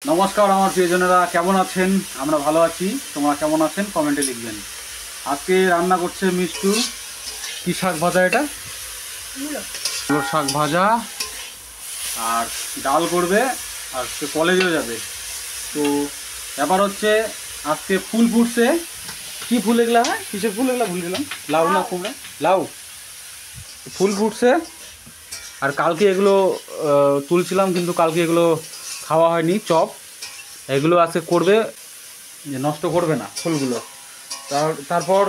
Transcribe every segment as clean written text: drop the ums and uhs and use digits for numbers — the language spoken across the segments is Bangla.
নমস্কার আমার প্রিয়জনেরা, কেমন আছেন? আমরা ভালো আছি। তোমরা কেমন আছেন কমেন্টে লিখবেন। আজকে রান্না করছে মিষ্টু। কি শাক ভাজা? এটা মূলো শাক ভাজা, আর ডাল করবে, আর সে কলেজেও যাবে। তো ব্যাপার হচ্ছে আজকে ফুল ফুটছে। কি ফুল এগুলা? হ্যাঁ, কিসের ফুল এগুলা? ভুলে গেলাম। লাউ না কুমড়া? লাউ ফুল ফুটছে। আর কালকে এগুলো তুলছিলাম, কিন্তু কালকে এগুলো খাওয়া হয়নি। চপ এগুলো আজকে করবে, যে নষ্ট করবে না ফুলগুলো। তারপর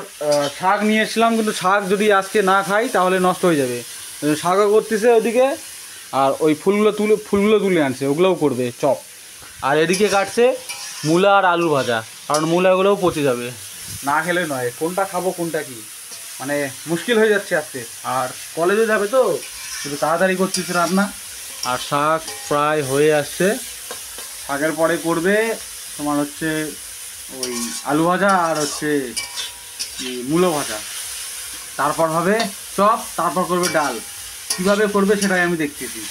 শাক নিয়ে এসেছিলাম, কিন্তু শাক যদি আজকে না খাই তাহলে নষ্ট হয়ে যাবে। শাকও করতেছে ওদিকে, আর ওই ফুলগুলো তুলে আনছে, ওগুলোও করবে চপ। আর এদিকে কাটছে মূলা আর আলু ভাজা, কারণ মূলাগুলোও পচে যাবে, না খেলে নয়। কোনটা খাবো কোনটা কি, মানে মুশকিল হয়ে যাচ্ছে আজকে। আর কলেজে যাবে তো একটু তাড়াতাড়ি করতেছে রান্না। আর শাক প্রায় হয়ে আসছে। শাকের পরে করবে তোমার হচ্ছে ওই আলু ভাজা, আর হচ্ছে মূলো ভাজা। তারপর হবে চপ, তারপর করবে ডাল। কীভাবে করবে সেটাই আমি দেখতেছি,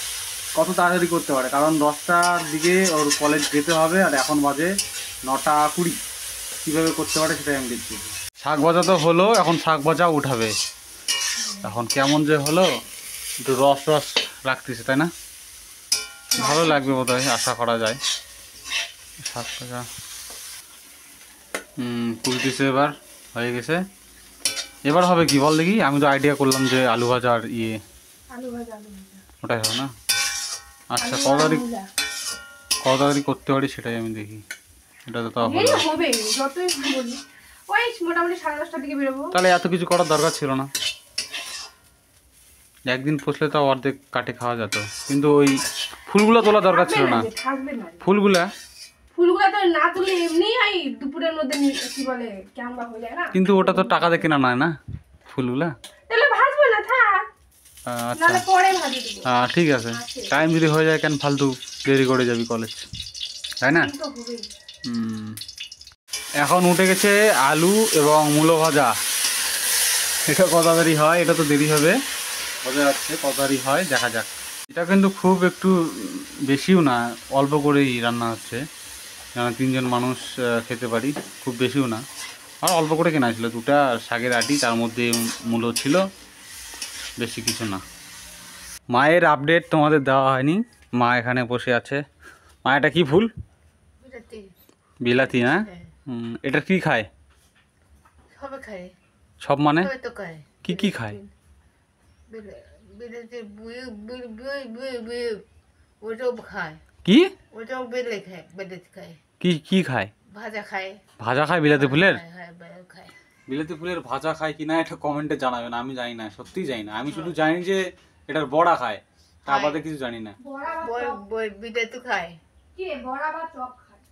কত তাড়াতাড়ি করতে পারে, কারণ 10টার দিকে ওর কলেজ যেতে হবে, আর এখন বাজে 9:20। কীভাবে করতে পারে সেটাই আমি দেখতেছি। শাক ভাজা তো হলো, এখন শাক ভাজা উঠাবে। এখন কেমন যে হলো, একটু রস রস রাখতেছে, তাই না? ভালো লাগবে বোধহয়, আশা করা যায়। শাক ভাজা তুলতেছে, এবার হয়ে গেছে। এবার হবে কি বল দেখি? আমি তো আইডিয়া করলাম যে আলু ভাজা আর ওটাই হবে না। আচ্ছা, কত তাড়াতাড়ি করতে পারি সেটাই আমি দেখি। এটা তো তাহলে তাহলে এত কিছু করার দরকার ছিল না। একদিন পুষলে তো অর্ধেক কাটে খাওয়া যেত, কিন্তু ওই ফুলগুলো তোলা দরকার ছিল না। ফুলগুলা তো না তুলে এমনি দুপুরের মধ্যে কি বলে ক্যাম্বা হয়ে যায় না, কিন্তু ওটা তো টাকা দিয়ে কেনা নয় না ফুলগুলা। তাহলে ভাজবো না, থাক। আচ্ছা, নালে পরে ভাজি দেব। ঠিক আছে, টাইম যদি হয়ে যায় কেন ফালতু দেরি করে যাবি কলেজ, তাই না? এখন উঠে গেছে আলু এবং মূলো ভাজা। এটা কত তাড়াতাড়ি হয়, এটা তো দেরি হবে, বোঝা যাচ্ছে কত তাড়াতাড়ি হয়, দেখা যাক। এটা কিন্তু খুব একটু বেশিও না, অল্প করেই রান্না হচ্ছে, কারণ 3জন মানুষ খেতে পারি, খুব বেশিও না। আর অল্প করে কেনা ছিল, 2টা শাকের আটি, তার মধ্যে মূলো ছিল, বেশি কিছু না। মায়ের আপডেট তোমাদের দেওয়া হয়নি। মা এখানে বসে আছে। মা, এটা কি ফুল? বিলাতি না? এটা কি খায়? সব মানে কি কি খায়? কি কি খায়? ভাজা খায় বিলাতি ফুলের? বিলাতি ফুলের ভাজা খায় কিনা এটা কমেন্টে জানাবেন। আমি জানি না, সত্যিই জানি না। আমি শুধু জানি যে এটার বড়া খায়, তার বাদে কিছু জানি না।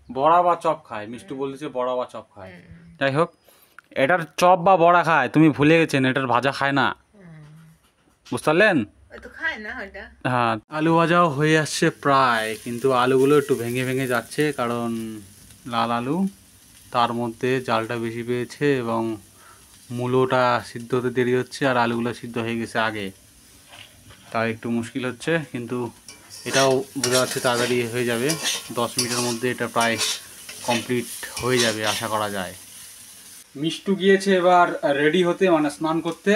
বড়া বা চপ খায়, মিষ্টু বলেছে বড়া বা চপ খায়। যাই হোক, এটার চপ বা বড়া খায়, তুমি ভুলে গেছেন, এটার ভাজা খায় না, বুঝতে পারলেন? হ্যাঁ, আলু ভাজাও হয়ে আসছে প্রায়, কিন্তু আলুগুলো একটু ভেঙে ভেঙে যাচ্ছে, কারণ লাল আলু, তার মধ্যে জালটা বেশি পেয়েছে এবং মূলোটা সিদ্ধ হতে দেরি হচ্ছে, আর আলুগুলো সিদ্ধ হয়ে গেছে আগে, তাই একটু মুশকিল হচ্ছে। কিন্তু এটাও বোঝা যাচ্ছে তাড়াতাড়ি হয়ে যাবে, 10 মিনিটের মধ্যে এটা প্রায় কমপ্লিট হয়ে যাবে আশা করা যায়। মিষ্টু গিয়েছে এবার রেডি হতে, মানে স্নান করতে,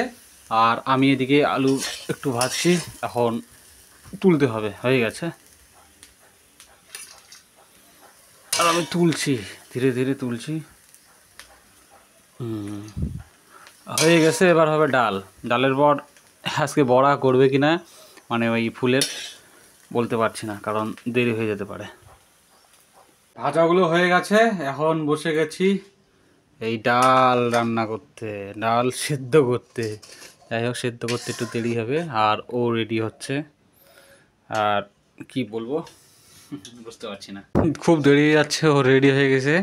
আর আমি এদিকে আলু একটু ভাজছি, এখন তুলতে হবে, হয়ে গেছে। আর আমি তুলছি, ধীরে ধীরে তুলছি। হয়ে গেছে, এবার হবে ডাল। ডালের পর আজকে বড়া করবে কি না, মানে ওই ফুলের, বলতে পারছি না, কারণ দেরি হয়ে যেতে পারে। ভাজাগুলো হয়ে গেছে, এখন বসে গেছি এই ডাল রান্না করতে, ডাল সেদ্ধ করতে। যাই হোক, সেদ্ধ করতে একটু দেরি হবে, আর ও রেডি হচ্ছে। আর কি বলবো বুঝতে পারছি না, খুব দেরি যাচ্ছে, ও রেডি হয়ে গেছে,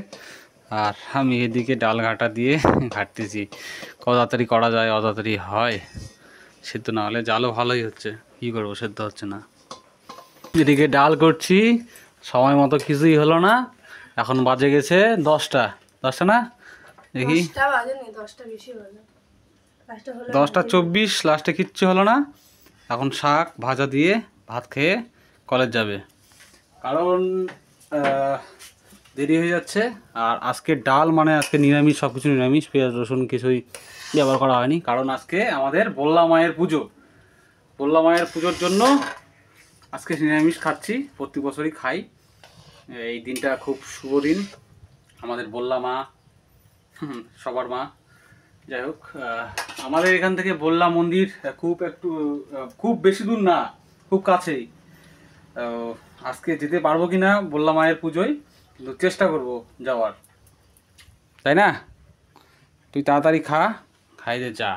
আর আমি এদিকে ডাল ঘাটা দিয়ে ঘাটতেছি। কত তাড়াতাড়ি করা যায়, অত তাড়াতাড়ি হয়। সেদ্ধ না হলে, জালও ভালোই হচ্ছে, কী করবো, সেদ্ধ হচ্ছে না। এদিকে ডাল করছি, সময় মতো কিছুই হলো না। এখন বাজে গেছে 10টা না, দেখি 10:24, লাস্টে কিচ্ছু হলো না। এখন শাক ভাজা দিয়ে ভাত খেয়ে কলেজ যাবে, কারণ দেরি হয়ে যাচ্ছে। আর আজকে ডাল মানে আজকে নিরামিষ, সব কিছু নিরামিষ, পেঁয়াজ রসুন কিছুই ব্যবহার করা হয়নি, কারণ আজকে আমাদের বল্লা মায়ের পুজো। বল্লা মায়ের পুজোর জন্য আজকে নিরামিষ খাচ্ছি, প্রতি বছরই খাই। এই দিনটা খুব শুভ দিন, আমাদের বল্লা মা সবার মা। যাই হোক, আমাদের এখান থেকে বল্লা মন্দির খুব বেশি দূর না, খুব কাছেই। আজকে যেতে পারবো কিনা বল্লা মায়ের পুজোয়, কিন্তু চেষ্টা করব যাওয়ার, তাই না? তুই তাড়াতাড়ি খাই দে যা।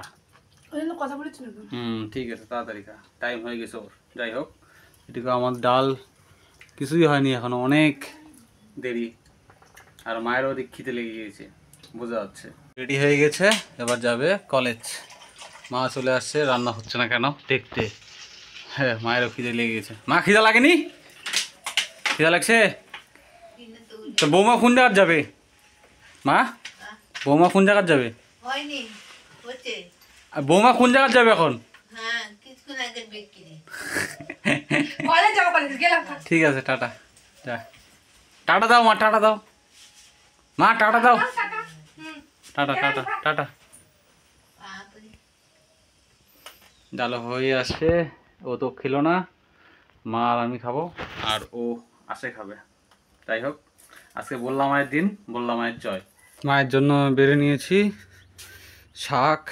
কথা বলেছিল। ঠিক আছে, তাড়াতাড়ি খা, টাইম হয়ে গেছে ওর। যাই হোক, এটুকু আমার ডাল কিছুই হয়নি এখনো, অনেক দেরি। আর মায়ের ওদিক খিদে লেগে গিয়েছে, বোঝা যাচ্ছে। রেডি হয়ে গেছে, এবার যাবে কলেজ। মা চলে আসছে, রান্না হচ্ছে না কেন দেখতে। হ্যাঁ, মায়েরও খিদে লেগে গেছে। মা, খিদা লাগেনি? খিদা লাগছে তো বৌমা কোন জায়গার যাবে? মা, বৌমা কোন জায়গার যাবে? আর বৌমা কোন জায়গার যাবে এখন? ঠিক আছে, টাটা। যা, টাটা দাও মা, টাটা দাও মা, টাটা দাও। Tata tata tata. ডাল হয়ে আসছে, ও তো খেলো না, মা আর আমি খাবো, আর ও আসে খাবে। যাই হোক, আজকে বললাম মায়ের দিন, বললাম মায়ের জয়। মায়ের জন্য বেড়ে নিয়েছি শাক,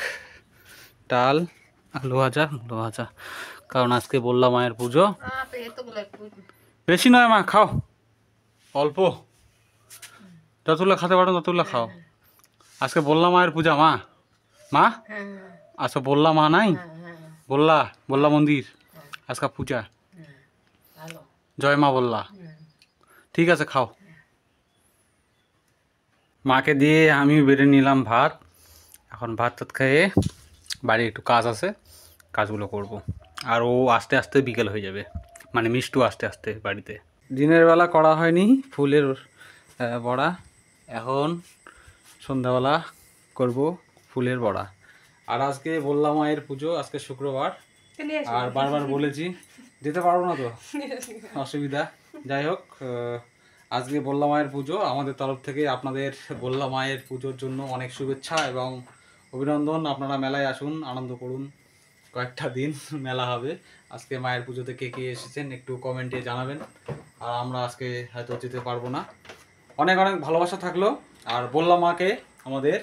ডাল, আলু ভাজা, কারণ আজকে বললাম মায়ের পুজো। বেশি নয় মা, খাও অল্প, যতগুলো খেতে পারো ততগুলো খাও। আজকে বললাম মায়ের পূজা মা। মা, আচ্ছা বললা মা নাই, বললা মন্দির আজকে পূজা। জয় মা বললা। ঠিক আছে, খাও। মাকে দিয়ে আমি বেড়ে নিলাম ভাত। এখন ভাত টাত খেয়ে বাড়ি একটু কাজ আছে, কাজগুলো করব। আর ও আস্তে আস্তে বিকেল হয়ে যাবে, মানে মিষ্টু আস্তে আস্তে বাড়িতে। দিনের বেলা করা হয়নি ফুলের বড়া, এখন সন্ধ্যাবেলা করব ফুলের বড়া। আর আজকে বললাম মায়ের পুজো, আজকে শুক্রবার, আর বারবার বলেছি যেতে পারবো না তো, অসুবিধা। যাই হোক, আজকে বললাম মায়ের পুজো, আমাদের তরফ থেকে আপনাদের বললাম মায়ের পুজোর জন্য অনেক শুভেচ্ছা এবং অভিনন্দন। আপনারা মেলায় আসুন, আনন্দ করুন, কয়েকটা দিন মেলা হবে। আজকে মায়ের পুজোতে কে কে এসেছেন একটু কমেন্টে জানাবেন। আর আমরা আজকে হয়তো যেতে পারবো না, অনেক অনেক ভালোবাসা থাকলো। আর বললাম মাকে আমাদের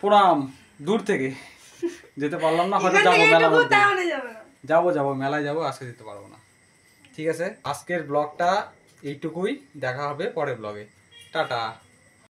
প্রণাম, দূর থেকে যেতে পারলাম না, হয়তো যাবো মেলার মধ্যে, যাবো মেলায় যাবো, আজকে যেতে পারবো না। ঠিক আছে, আজকের ব্লগটা এইটুকুই, দেখা হবে পরের ব্লগে। টাটা।